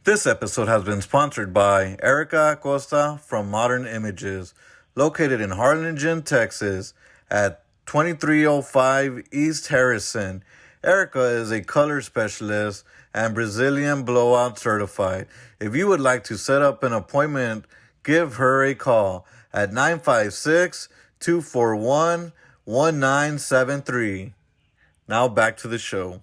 This episode has been sponsored by Erica Acosta from Modern Images, located in Harlingen, Texas, at 2305 East Harrison. Erica is a color specialist and Brazilian blowout certified. If you would like to set up an appointment, give her a call at 956-241-1973. Now back to the show.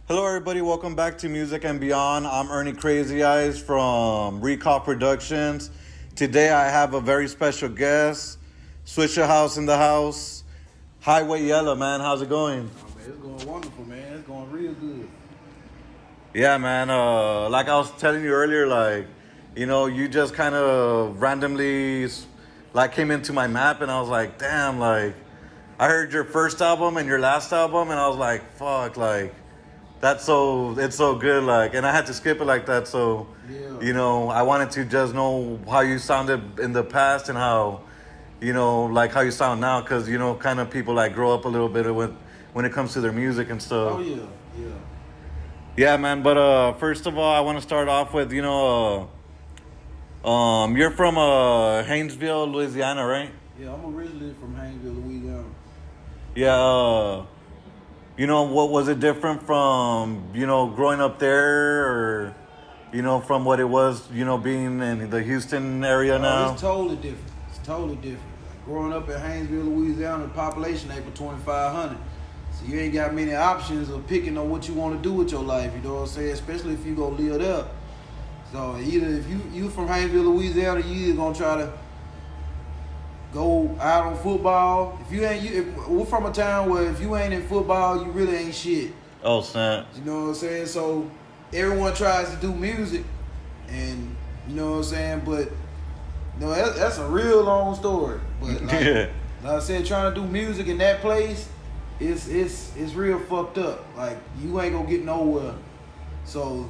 Hello, everybody. Welcome back to Music and Beyond. I'm Ernie Crazy Eyes from Recall Productions. Today, I have a very special guest, Swisher House in the house. Highway Yella, man. How's it going? Oh, man, it's going wonderful, man. It's going real good. Yeah, man. Like I was telling you earlier, you just kind of randomly, came into my map, and I was like, damn, I heard your first album and your last album, and I was like, fuck, it's so good, and I had to skip it like that, so, Yeah. I wanted to just know how you sounded in the past and how, how you sound now, because, kind of people, grow up a little bit when it comes to their music and stuff. Oh, yeah. Yeah, man, but, first of all, I want to start off with, you're from, Haynesville, Louisiana, right? Yeah, I'm originally from Haynesville, Louisiana. Yeah, what was it different from, growing up there or, from what it was, being in the Houston area now? It's totally different. Like, growing up in Haynesville, Louisiana, the population ain't but 2,500. So you ain't got many options of picking on what you want to do with your life, you know what I'm saying? Especially if you go live there. So either if you from Haynesville, Louisiana, you either gonna try to go out on football. If we're from a town where if you ain't in football, you really ain't shit. Oh, snap. You know what I'm saying? So everyone tries to do music, and you know what I'm saying. But that's a real long story. But like I said, trying to do music in that place, it's real fucked up. Like you ain't gonna get nowhere. So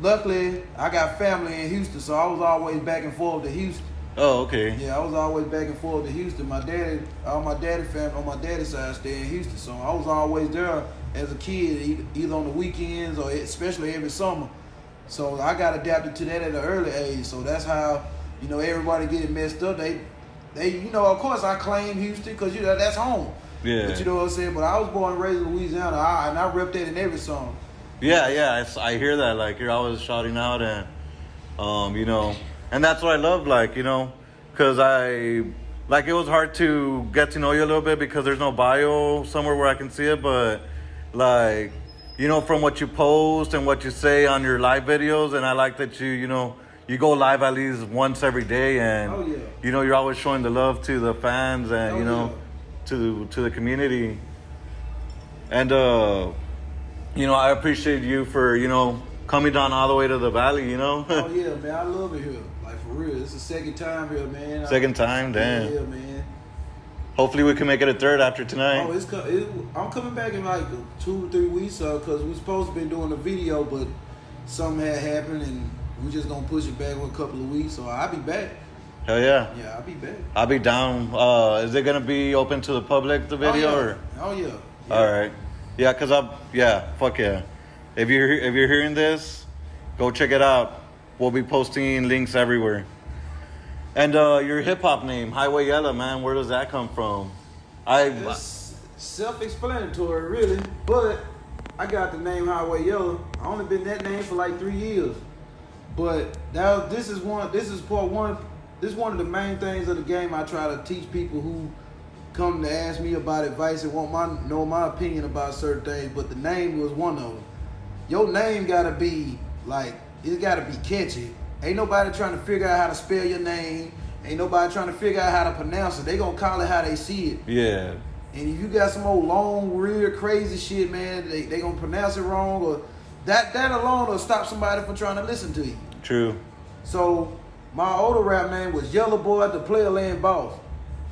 luckily, I got family in Houston, so I was always back and forth to Houston. Oh, okay. Yeah, I was always back and forth to Houston. All my daddy family on my daddy's side stay in Houston, so I was always there as a kid, either on the weekends or especially every summer. So I got adapted to that at an early age. So that's how everybody get it messed up. They of course I claim Houston because that's home. Yeah. But you know what I'm saying. But I was born and raised in Louisiana, and I rep that in every song. Yeah, I hear that. You're always shouting out, and and that's what I love. Because it was hard to get to know you a little bit because there's no bio somewhere where I can see it, but from what you post and what you say on your live videos, and I like that you go live at least once every day, and Oh, yeah. You're always showing the love to the fans and Oh, to the community, and I appreciate you for coming down all the way to the valley. Oh yeah, man, I love it here. Like for real, it's the second time here, man. Second time, damn. Yeah, man. Hopefully we can make it a third after tonight. I'm coming back in like 2 or 3 weeks, because we supposed to be doing a video, but something had happened, and we just gonna push it back for a couple of weeks. So I'll be back. Hell yeah. Yeah, I'll be back. I'll be down. Is it gonna be open to the public, the video? Oh yeah. All right. Yeah, fuck yeah. If you're hearing this, go check it out. We'll be posting links everywhere. And your hip hop name, Highway Yella, man, where does that come from? It's self-explanatory, really, but I got the name Highway Yella. I only been that name for like 3 years, but this is one of the main things of the game. I try to teach people who come to ask me about advice and want know my opinion about certain things. But the name was one of them. Your name gotta be it's gotta be catchy. Ain't nobody trying to figure out how to spell your name. Ain't nobody trying to figure out how to pronounce it. They gonna call it how they see it. Yeah. And if you got some old long, weird, crazy shit, man, they gonna pronounce it wrong, or that alone will stop somebody from trying to listen to you. True. So my older rap name was Yellow Boy, the Playerland Boss.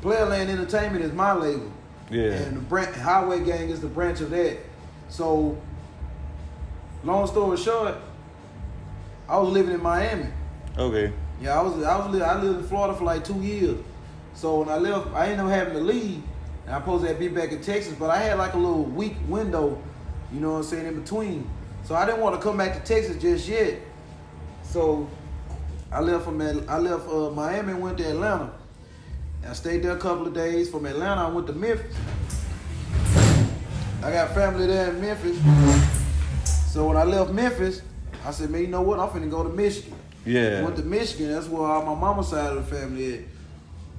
Playerland Entertainment is my label. Yeah. And the Highway Gang is the branch of that. So, long story short, I was living in Miami. Okay. Yeah, I lived in Florida for like 2 years. So when I left, I ended up having to leave. And I'm supposed to be back in Texas, but I had like a little week window, you know what I'm saying, in between. So I didn't want to come back to Texas just yet. So I left Miami and went to Atlanta. I stayed there a couple of days. From Atlanta, I went to Memphis. I got family there in Memphis. So when I left Memphis, I said, man, you know what? I'm finna go to Michigan. Yeah. Went to Michigan. That's where all my mama's side of the family is.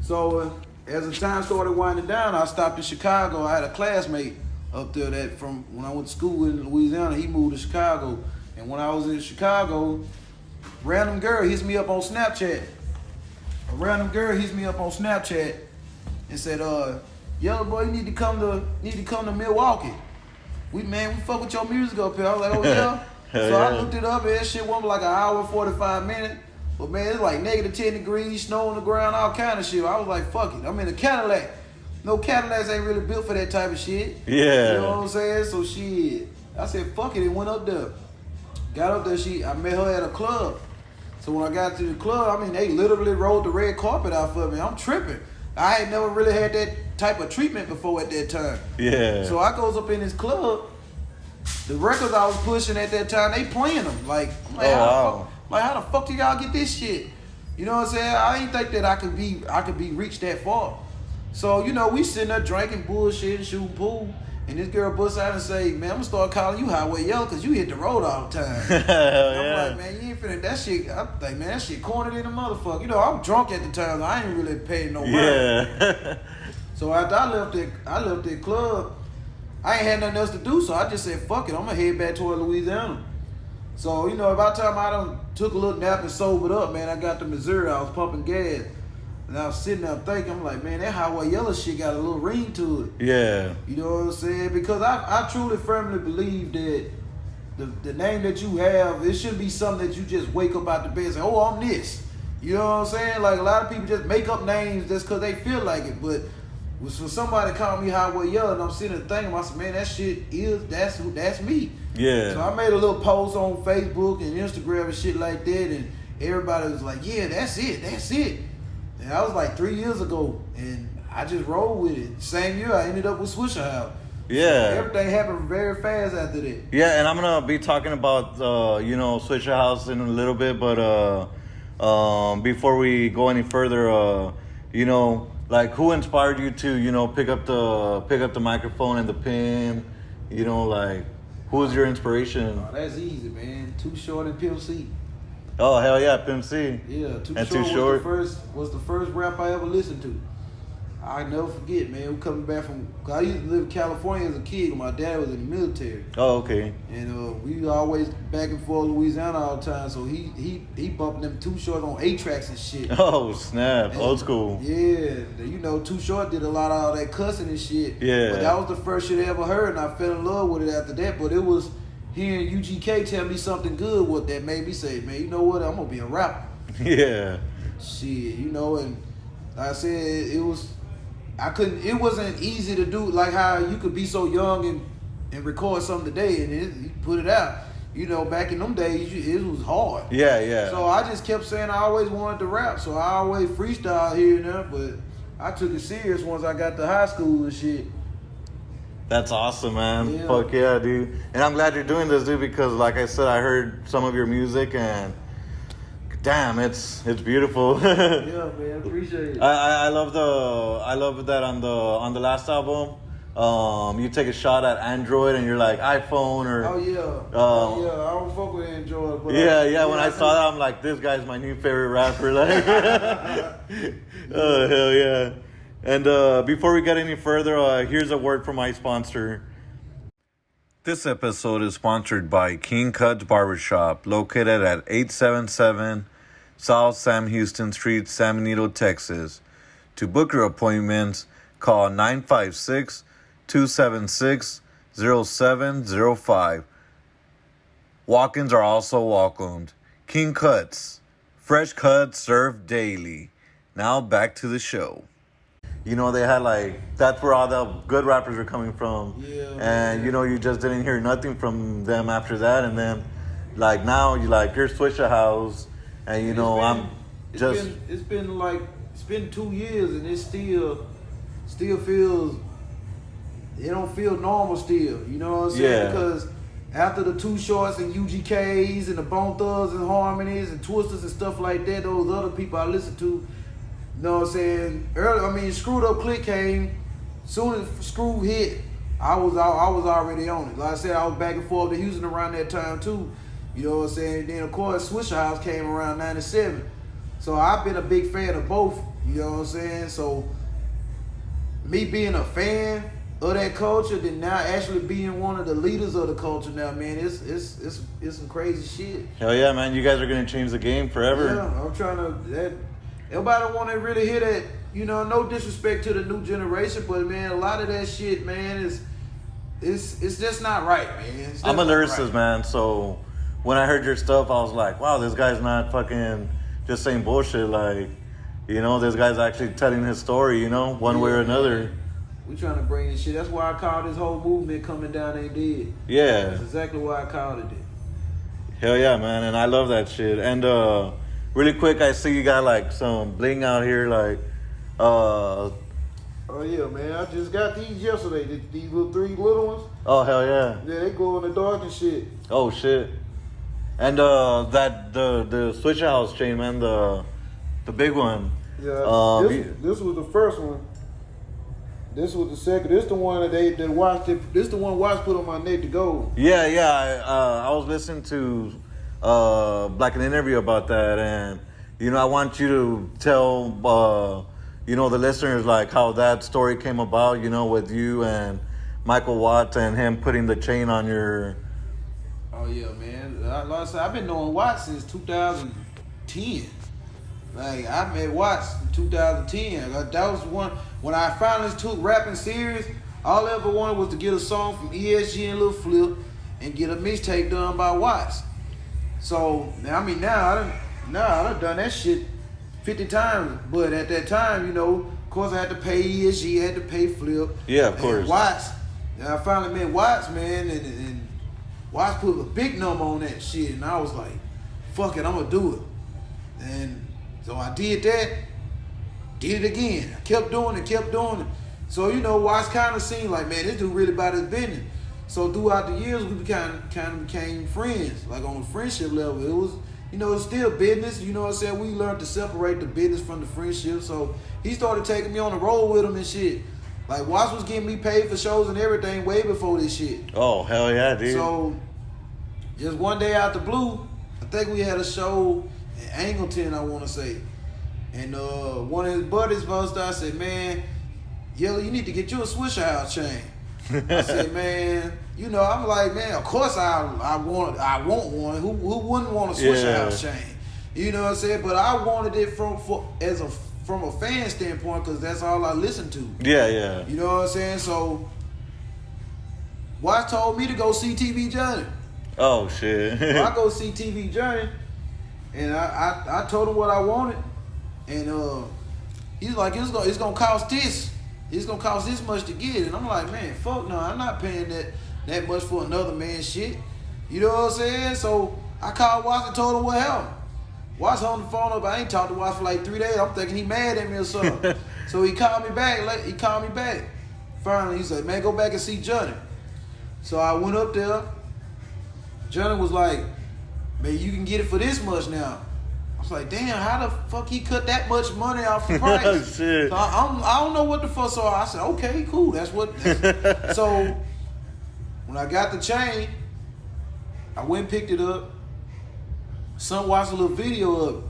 So as the time started winding down, I stopped in Chicago. I had a classmate up there that from when I went to school in Louisiana, he moved to Chicago. And when I was in Chicago, random girl hits me up on Snapchat. A random girl hits me up on Snapchat and said, Yellow boy, you need to come to Milwaukee. We fuck with your music up here. I was like, oh yeah. So I looked it up and that shit went like an hour and 45 minutes. But man, it's like -10 degrees, snow on the ground, all kind of shit. I was like, fuck it. I'm in a Cadillac. No, Cadillacs ain't really built for that type of shit. Yeah. You know what I'm saying? So shit. I said, fuck it, and went up there. Got up there, I met her at a club. So when I got to the club, they literally rolled the red carpet out for me. I'm tripping. I ain't never really had that type of treatment before at that time. Yeah. So I goes up in this club. The records I was pushing at that time, they playing them. How the fuck do y'all get this shit? You know what I'm saying? I ain't think that I could be reached that far. So, we sitting there drinking bullshit and shooting pool. And this girl busts out and say, man, I'm gonna start calling you Highway Yella because you hit the road all the time. I'm like, man, you ain't finna, that shit, I think, man, that shit cornered in a motherfucker. I'm drunk at the time, so I ain't really paying no mind. Yeah. So after I left that club, I ain't had nothing else to do, so I just said, fuck it, I'm gonna head back toward Louisiana. So, by the time I done took a little nap and sobered up, man, I got to Missouri, I was pumping gas. And I was sitting there thinking, I'm like, man, that Highway Yella shit got a little ring to it. Yeah. You know what I'm saying? Because I truly firmly believe that the name that you have, it shouldn't be something that you just wake up out the bed and say, oh, I'm this. You know what I'm saying? Like, a lot of people just make up names just because they feel like it. But for somebody to call me Highway Yella, and I'm sitting there thinking, I said, man, that shit that's me. Yeah. So I made a little post on Facebook and Instagram and shit like that, and everybody was like, yeah, that's it. And that was like 3 years ago, and I just rolled with it. Same year, I ended up with Swisher House. Yeah. So everything happened very fast after that. Yeah, and I'm gonna be talking about Swisher House in a little bit, but before we go any further, who inspired you to pick up the microphone and the pen? Who was your inspiration? Oh, that's easy, man. Too Short and Pimp C. Oh hell yeah, Pimp C. Yeah, Too Short was the first rap I ever listened to. I never forget, man. We coming back cause I used to live in California as a kid, and my dad was in the military. Oh, okay. And we always back and forth Louisiana all the time. So he bumping them Too Short on 8-tracks and shit. Oh snap, old school. Yeah, Too Short did a lot of all that cussing and shit. Yeah. But that was the first shit I ever heard, and I fell in love with it after that. But it was hearing UGK tell me something good that made me say, man, you know what? I'm gonna be a rapper. Yeah. Shit, and like I said, it wasn't easy to do, like how you could be so young and record something today and you put it out. Back in them days, it was hard. Yeah, yeah. So I just kept saying I always wanted to rap, so I always freestyle here and there, but I took it serious once I got to high school and shit. That's awesome, man. Yeah. Fuck yeah, dude. And I'm glad you're doing this, dude, because like I said, I heard some of your music and damn, it's beautiful. Yeah, man, appreciate it. I love that on the last album. You take a shot at Android and you're like iPhone or Oh yeah. I don't fuck with Android. But yeah. When I saw that, I'm like, this guy's my new favorite rapper. Like, oh hell yeah. And before we get any further, here's a word from my sponsor. This episode is sponsored by King Cuts Barbershop, located at 877 South Sam Houston Street, San Benito, Texas. To book your appointments, call 956-276-0705. Walk-ins are also welcomed. King Cuts, fresh cuts served daily. Now back to the show. They had that's where all the good rappers were coming from. Yeah. And you just didn't hear nothing from them after that. And then now you're Swisher House, and it's been 2 years and it still feels, it don't feel normal still. You know what I'm saying? Yeah. Because after the Too Shorts and UGKs and the Bone Thugs and Harmonies and Twisters and stuff like that, those other people I listen to, you know what I'm saying? Screwed Up Click came. Soon as Screw hit, I was already on it. Like I said, I was back and forth to Houston around that time too. You know what I'm saying? And then of course Swisher House came around '97. So I've been a big fan of both. You know what I'm saying? So me being a fan of that culture, then now actually being one of the leaders of the culture now, man, it's some crazy shit. Hell yeah, man! You guys are gonna change the game forever. Yeah, I'm trying to. Everybody don't want to really hear that. You know, no disrespect to the new generation, but man, a lot of that shit, man, it's just not right, man. I'm a lyricist, man, so when I heard your stuff, I was like, wow, this guy's not fucking just saying bullshit. Like, you know, this guy's actually telling his story, you know, one way or another. We trying to bring this shit. That's why I called this whole movement Coming Down Ain't Dead. Yeah. That's exactly why I called it. Hell yeah, man, and I love that shit. And really quick, I see you got like some bling out here, like, Oh yeah, man! I just got these yesterday. These little 3 little ones. Oh hell yeah! Yeah, they glow in the dark and shit. Oh shit! And the Switch House chain, man, the big one. Yeah. This was the first one. This was the second. This the one that they watched. This the one Watch put on my neck to go. Yeah. I was listening to like an interview about that, and you know, I want you to tell you know, the listeners, like, how that story came about, you know, with you and Michael Watts and him putting the chain on your... Oh, yeah, man. Like I said, I've been knowing Watts since 2010. Like, I met Watts in 2010. Like, that was one... When I finally took rapping serious, all I ever wanted was to get a song from ESG and Lil Flip and get a mixtape done by Watts. So, I done done that shit 50 times, but at that time, you know, of course I had to pay ESG, I had to pay Flip. Yeah, of course. And Watts, and I finally met Watts, man, and Watts put a big number on that shit, and I was like, fuck it, I'm gonna do it. And so I did that, did it again. I kept doing it. So, you know, Watts kind of seemed like, man, this dude really about his business. So throughout the years, we kind of became friends, like on a friendship level. It was, you know, it's still business. You know what I'm saying? We learned to separate the business from the friendship. So he started taking me on the road with him and shit. Like, Watts was getting me paid for shows and everything way before this shit. Oh, hell yeah, dude. So just one day out the blue, I think we had a show in Angleton, I want to say. And one of his buddies busted out, said, man, Yella, you need to get you a Swisher House chain. I said, man, you know, I'm like, man, of course I want one. Who wouldn't want a Swisher House chain? You know what I'm saying? But I wanted it from a fan standpoint, because that's all I listen to. Yeah. You know what I'm saying? So Watts told me to go see TV Johnny. Oh shit. So I go see TV Johnny, and I told him what I wanted, and he's like, it's gonna cost this. It's gonna cost this much to get it. And I'm like, man, fuck no, I'm not paying that much for another man's shit. You know what I'm saying? So I called Watts and told him what happened. Watts hung the phone up. I ain't talked to Watts for like 3 days. I'm thinking he mad at me or something. So he called me back. Finally, he said, man, go back and see Johnny. So I went up there. Johnny was like, man, you can get it for this much now. I was like, damn, how the fuck he cut that much money off the price? Oh, shit. So I don't know what the fuck. So I said, okay, cool. That's so when I got the chain, I went and picked it up. Son watched a little video of it.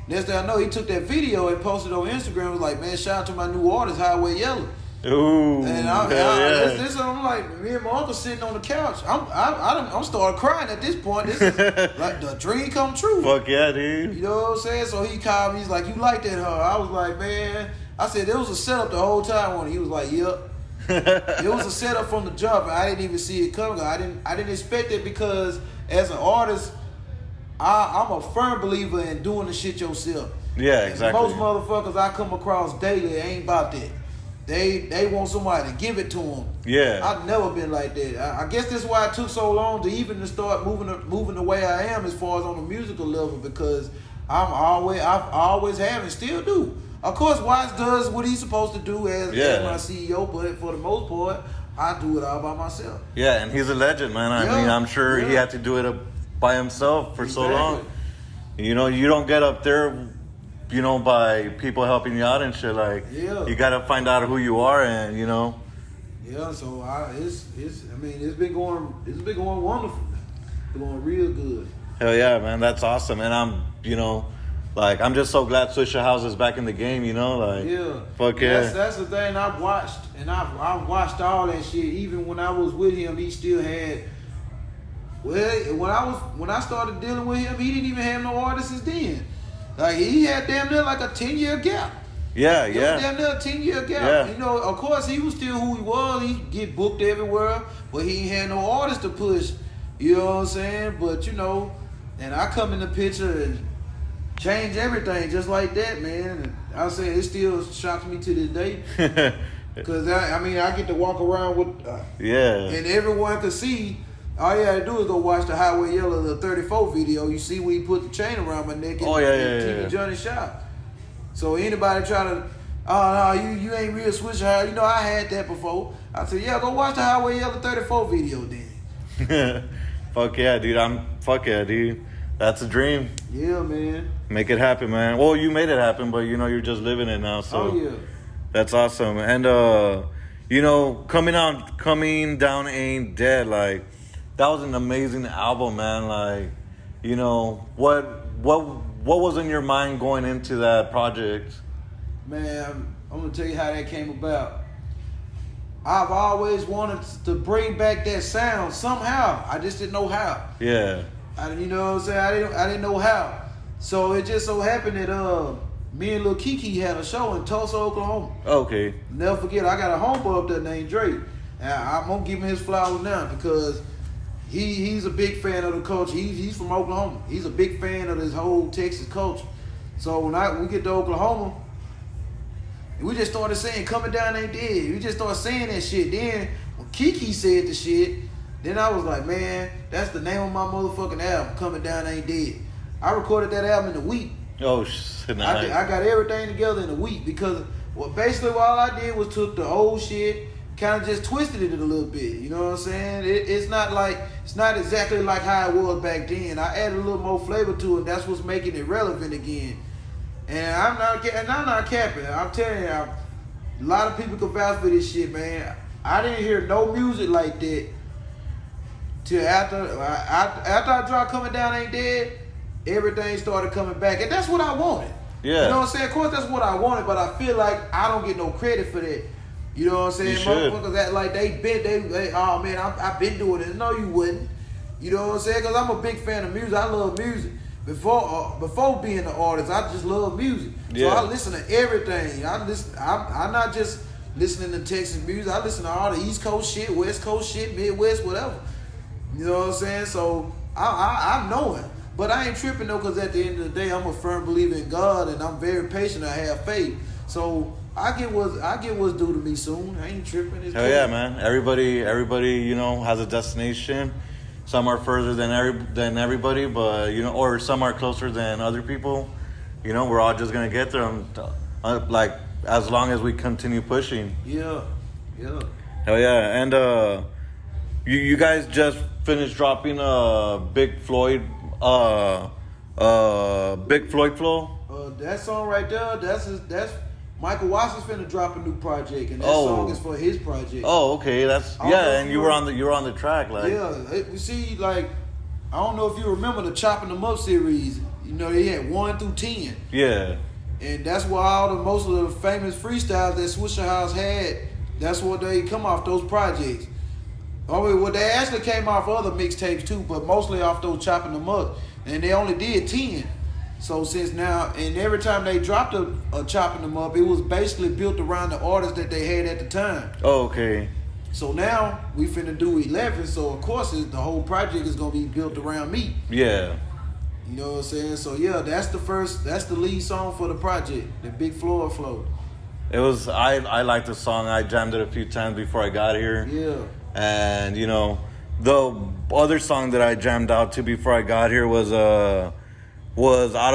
Next thing I know, he took that video and posted it on Instagram. Was like, man, shout out to my new artist, Highway Yella. Ooh, and I'm like, me and my uncle sitting on the couch. I'm starting crying at this point. This is like the dream come true. Fuck yeah, dude. You know what I'm saying? So he called me. He's like, you like that, huh? I was like, man. I said, there was a setup the whole time on it. He was like, yep. It was a setup from the jump, and I didn't even see it coming. I didn't expect it, because as an artist, I'm a firm believer in doing the shit yourself. Yeah, exactly. Most motherfuckers I come across daily ain't about that. They want somebody to give it to them. Yeah. I've never been like that. I guess that's why it took so long to start moving the way I am as far as on the musical level, because I've always have and still do. Of course, Watts does what he's supposed to do as my CEO, but for the most part, I do it all by myself. Yeah, and he's a legend, man. I mean, I'm sure he had to do it by himself for so long. You know, you don't get up there, you know, by people helping you out and shit. Like, you got to find out who you are, and you know. Yeah, so it's been going wonderful. It's going real good. Hell yeah, man, that's awesome. And I'm, you know, like, I'm just so glad Swishahouse is back in the game, you know, like, fuck yeah. That's the thing I've watched, and I've watched all that shit. Even when I was with him, he still had. Well, when I started dealing with him, he didn't even have no artists then. Like, he had damn near like a 10-year gap. Yeah. Damn near a 10-year gap. Yeah. You know, of course, he was still who he was. He get booked everywhere, but he ain't had no artists to push. You know what I'm saying? But, you know, and I come in the picture and change everything just like that, man. And I say it still shocks me to this day. Because, I get to walk around with... And everyone can see... All you had to do is go watch the Highway Yella, the 34 video. You see where he put the chain around my neck and TV Johnny shot. So anybody try to, oh no, you ain't real Swishahouse. You know, I had that before. I said, yeah, go watch the Highway Yella 34 video then. Fuck yeah, dude. That's a dream. Yeah, man. Make it happen, man. Well, you made it happen, but you know, you're just living it now. So that's awesome. And you know, coming down ain't dead. Like, that was an amazing album, man. Like, you know, what was in your mind going into that project? Man, I'm gonna tell you how that came about. I've always wanted to bring back that sound somehow. I just didn't know how. Yeah. You know what I'm saying? I didn't know how. So it just so happened that me and Lil Kiki had a show in Tulsa, Oklahoma. Okay. Never forget, I got a homeboy up there named Drake. And I'm gonna give him his flowers now because he's a big fan of the culture. He's from Oklahoma. He's a big fan of this whole Texas culture. So when we get to Oklahoma, we just started saying "Coming Down Ain't Dead." We just started saying that shit. Then when Kiki said the shit, then I was like, man, that's the name of my motherfucking album, "Coming Down Ain't Dead." I recorded that album in a week. Oh shit! Nice. I got everything together in a week because basically all I did was took the old shit, kind of just twisted it a little bit. You know what I'm saying? It's not exactly like how it was back then. I added a little more flavor to it. That's what's making it relevant again. And I'm not capping. I'm telling you, a lot of people can vouch for this shit, man. I didn't hear no music like that till after I dropped "Coming Down Ain't Dead." Everything started coming back, and that's what I wanted. Yeah. You know what I'm saying? Of course, that's what I wanted, but I feel like I don't get no credit for that. You know what I'm saying? Motherfuckers act like they oh man, I've been doing this. No, you wouldn't. You know what I'm saying? Because I'm a big fan of music. I love music. Before being an artist, I just love music. So I listen to everything. I'm not just listening to Texas music. I listen to all the East Coast shit, West Coast shit, Midwest, whatever. You know what I'm saying? So I'm knowing. But I ain't tripping though, because at the end of the day, I'm a firm believer in God, and I'm very patient. I have faith. So I get what's due to me soon. I ain't tripping. It's Hell yeah, man. Everybody, you know, has a destination. Some are further than everybody, but you know, or some are closer than other people. You know, we're all just gonna get there. Like, as long as we continue pushing. Yeah. Hell yeah, and you guys just finished dropping Big Floyd flow. That song right there, that's Michael Watts is finna drop a new project, and that song is for his project. Oh, okay, and you were on the track, like. Yeah, you see, like, I don't know if you remember the Chopping Them Up series. You know, they had 1 through 10. Yeah. And that's why most of the famous freestyles that Swishahouse had, that's what they come off those projects. Well, they actually came off other mixtapes too, but mostly off those Chopping Them Up. And they only did 10. So since now, and every time they dropped a Chopping Them Up, it was basically built around the artists that they had at the time. Oh, okay. So now we finna do 11. So of course the whole project is gonna be built around me. Yeah. You know what I'm saying? So yeah, that's the lead song for the project, the Big Floyd flow. It was I liked the song. I jammed it a few times before I got here. Yeah. And you know, the other song that I jammed out to before I got here was Out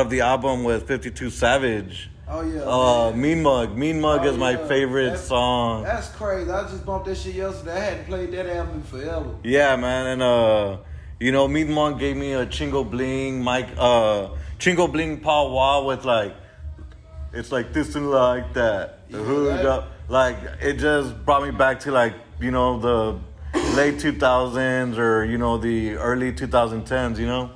of the Album with 52 Savage. Oh yeah. Mean Mug is my favorite song. That's crazy. I just bumped that shit yesterday. I hadn't played that album in forever. Yeah, man, and Mean Mug gave me a Chingo Bling, Chingo Bling Paw Wah with like, it's like this and like that. The hood up, like it just brought me back to like the late 2000s or the early 2010s.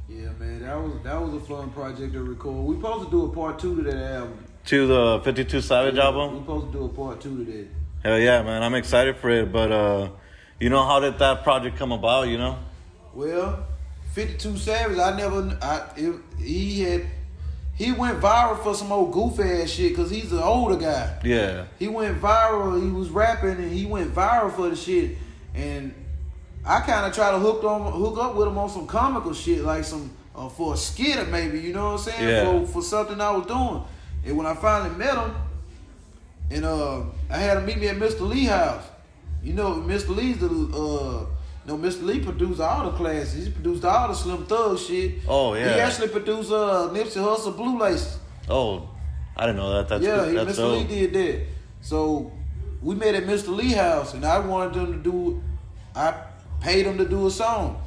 Yeah, man, that was a fun project to record. We supposed to do a part 2 to that album. To the 52 Savage album? We supposed to do a part 2 to that. Hell yeah, man. I'm excited for it. But, how did that project come about, Well, 52 Savage, he went viral for some old goof ass shit because he's an older guy. Yeah. He went viral. He was rapping and he went viral for the shit. And I kind of try to hook up with him on some comical shit, like some for a skit maybe, you know what I'm saying? Yeah. For something I was doing. And when I finally met him, and I had him meet me at Mr. Lee's house. Mr. Lee's Mr. Lee produced all the classes. He produced all the Slim Thug shit. Oh yeah. He actually produced Nipsey Hussle Blue Laces. Oh, I didn't know that. That's Mr. dope. Lee did that. So we met at Mr. Lee's house, and I wanted them to do. I paid him to do a song,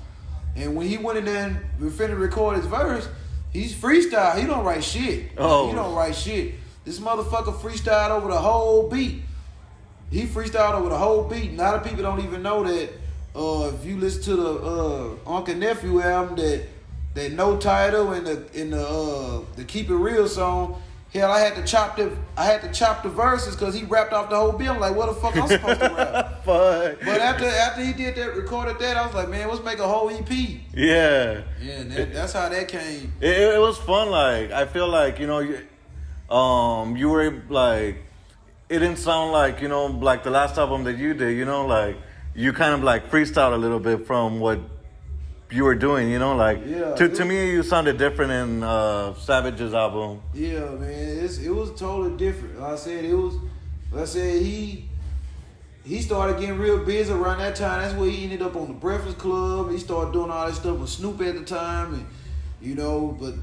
and when he went in there and we finna record his verse, he's freestyle. He don't write shit. Oh. He don't write shit. This motherfucker freestyled over the whole beat. He freestyled over the whole beat. A lot of people don't even know that. If you listen to the Uncle Nephew album, that No Title and the Keep It Real song, hell, I had to chop the verses because he rapped off the whole beat. I'm like, what the fuck I'm supposed to rap? Fuck. But after he did that, recorded that, I was like, man, let's make a whole EP. Yeah. Yeah, and that's how that came. It was fun. Like I feel like you were like, it didn't sound like like the last album that you did. Like you kind of like freestyled a little bit from what you were doing. Like Yeah, to me you sounded different in Savage's album. Yeah, man, it was totally different. Like I said, he started getting real busy around that time. That's where he ended up on the Breakfast Club. He started doing all that stuff with Snoop at the time, and but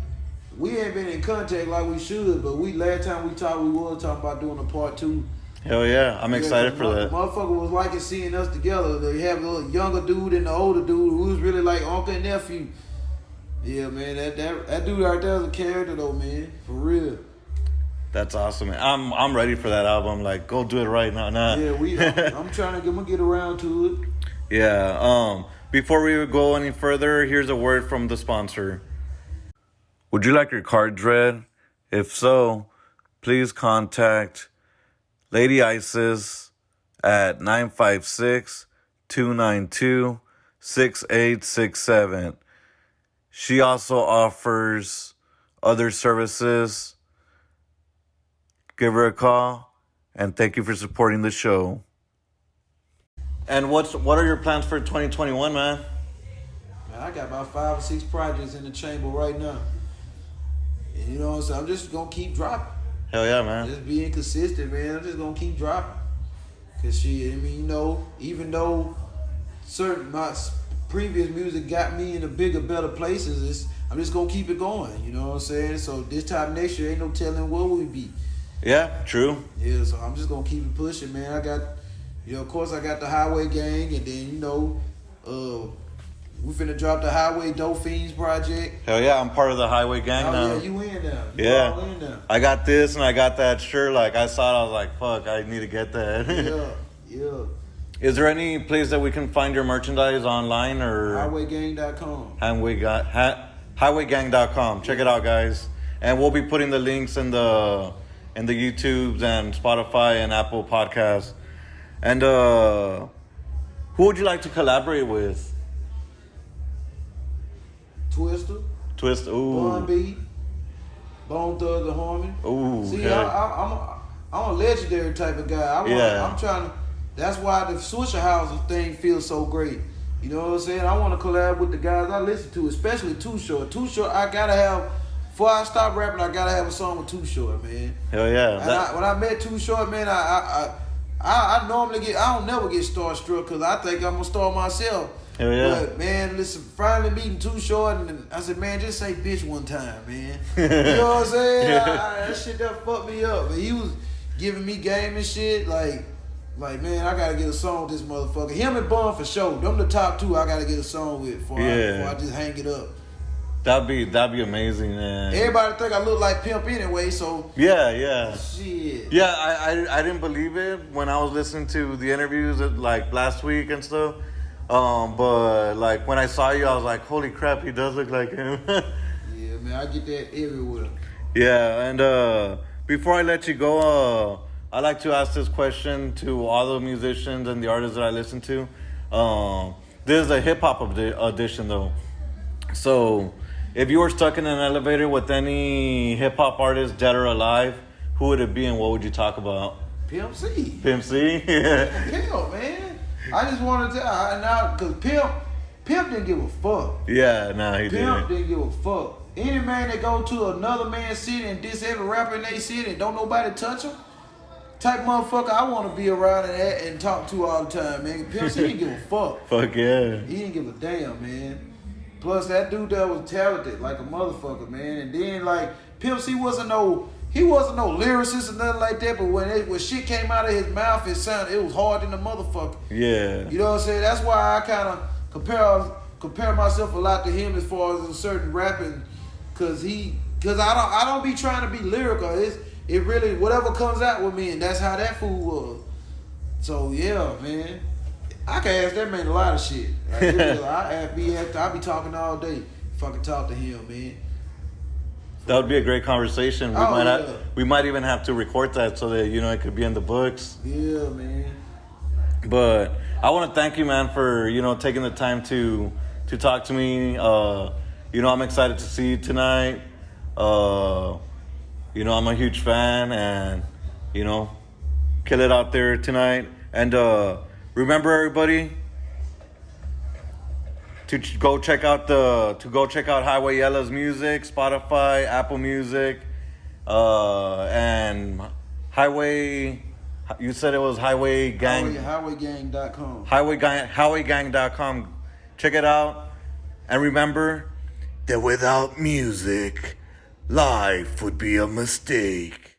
we ain't been in contact like we should. But last time we talked, we were talking about doing a part 2. Hell yeah, I'm excited for that. The motherfucker was liking seeing us together. They have a little younger dude and the older dude who was really like uncle and nephew. Yeah, man, that dude right there is a character though, man, for real. That's awesome, man. I'm ready for that album. Like, go do it right now. Nah. Yeah, I'm trying to get around to it. Yeah. Before we go any further, here's a word from the sponsor. Would you like your cards read? If so, please contact Lady Isis at 956-292-6867. She also offers other services. Give her a call, and thank you for supporting the show. And what are your plans for 2021, man? Man, I got about 5 or 6 projects in the chamber right now. And you know what I'm saying? I'm just going to keep dropping. Hell yeah, man. Just being consistent, man. I'm just going to keep dropping. Because even though my previous music got me into bigger, better places, I'm just going to keep it going. You know what I'm saying? So this time next year, ain't no telling where we'll be. Yeah, true. Yeah, so I'm just going to keep it pushing, man. I got, of course, I got the Highway Gang, and then, we finna drop the Highway Dope Fiends project. Hell yeah, I'm part of the Highway Gang now. Yeah, you in now. You all in now. I got this and I got that shirt. Like, I saw it, I was like, fuck, I need to get that. Yeah. Is there any place that we can find your merchandise online or? Highwaygang.com. Highwaygang.com. Check it out, guys. And we'll be putting the links in the YouTubes and Spotify and Apple Podcasts. And who would you like to collaborate with? Twista, ooh. Bun B, Bone Thugs and Harmony. Ooh, see, okay. I'm a legendary type of guy. I'm trying to. That's why the Swisher House thing feels so great. You know what I'm saying? I want to collab with the guys I listen to, especially Too Short. Too Short, I gotta have. Before I stop rapping, I gotta have a song with Too Short, man. Hell yeah! When I met Too Short, man, I normally I don't never get starstruck because I think I'm gonna star myself. Hell yeah. But man, listen, finally meeting Too Short, and I said, man, just say bitch one time, man. You know what I'm saying? Yeah. That shit that fucked me up. But he was giving me game and shit, like man, I gotta get a song with this motherfucker. Him and Bun for sure. Them the top two I gotta get a song with before I just hang it up. That'd be amazing, man. Everybody think I look like Pimp anyway, so yeah. shit. Yeah, I didn't believe it when I was listening to the interviews like last week and stuff. But like when I saw you, I was like, holy crap, he does look like him. Yeah, man, I get that everywhere. Yeah, and before I let you go, I like to ask this question to all the musicians and the artists that I listen to. This is a hip hop edition though, so. If you were stuck in an elevator with any hip hop artist, dead or alive, who would it be and what would you talk about? Pimp C. Pimp C? Yeah. Pimp, man. I just wanted to tell now because Pimp didn't give a fuck. Yeah, nah, he Pimp didn't. didn't give a fuck. Any man that go to another man's city and diss every rapper in their city and don't nobody touch him, type motherfucker I want to be around and talk to all the time, man. Pimp C didn't give a fuck. Fuck yeah. He didn't give a damn, man. Plus, that dude that was talented like a motherfucker, man. And then, like, Pimp C wasn't no lyricist or nothing like that. But when shit came out of his mouth, it was hard than the motherfucker. Yeah. You know what I'm saying? That's why I kind of compare myself a lot to him as far as a certain rapping, cause I don't be trying to be lyrical. It really whatever comes out with me, and that's how that fool was. So yeah, man. I can ask that man a lot of shit. Like, I be talking all day if I could talk to him, man. That would be a great conversation. We might even have to record that so that it could be in the books. Yeah, man. But I want to thank you, man, for taking the time to talk to me. I'm excited to see you tonight. I'm a huge fan, and kill it out there tonight. And remember, everybody, to go check out Highway Yella's music, Spotify, Apple Music, and Highway. You said it was Highway Gang. Highwaygang.com. Highwaygang.com. Check it out, and remember that without music, life would be a mistake.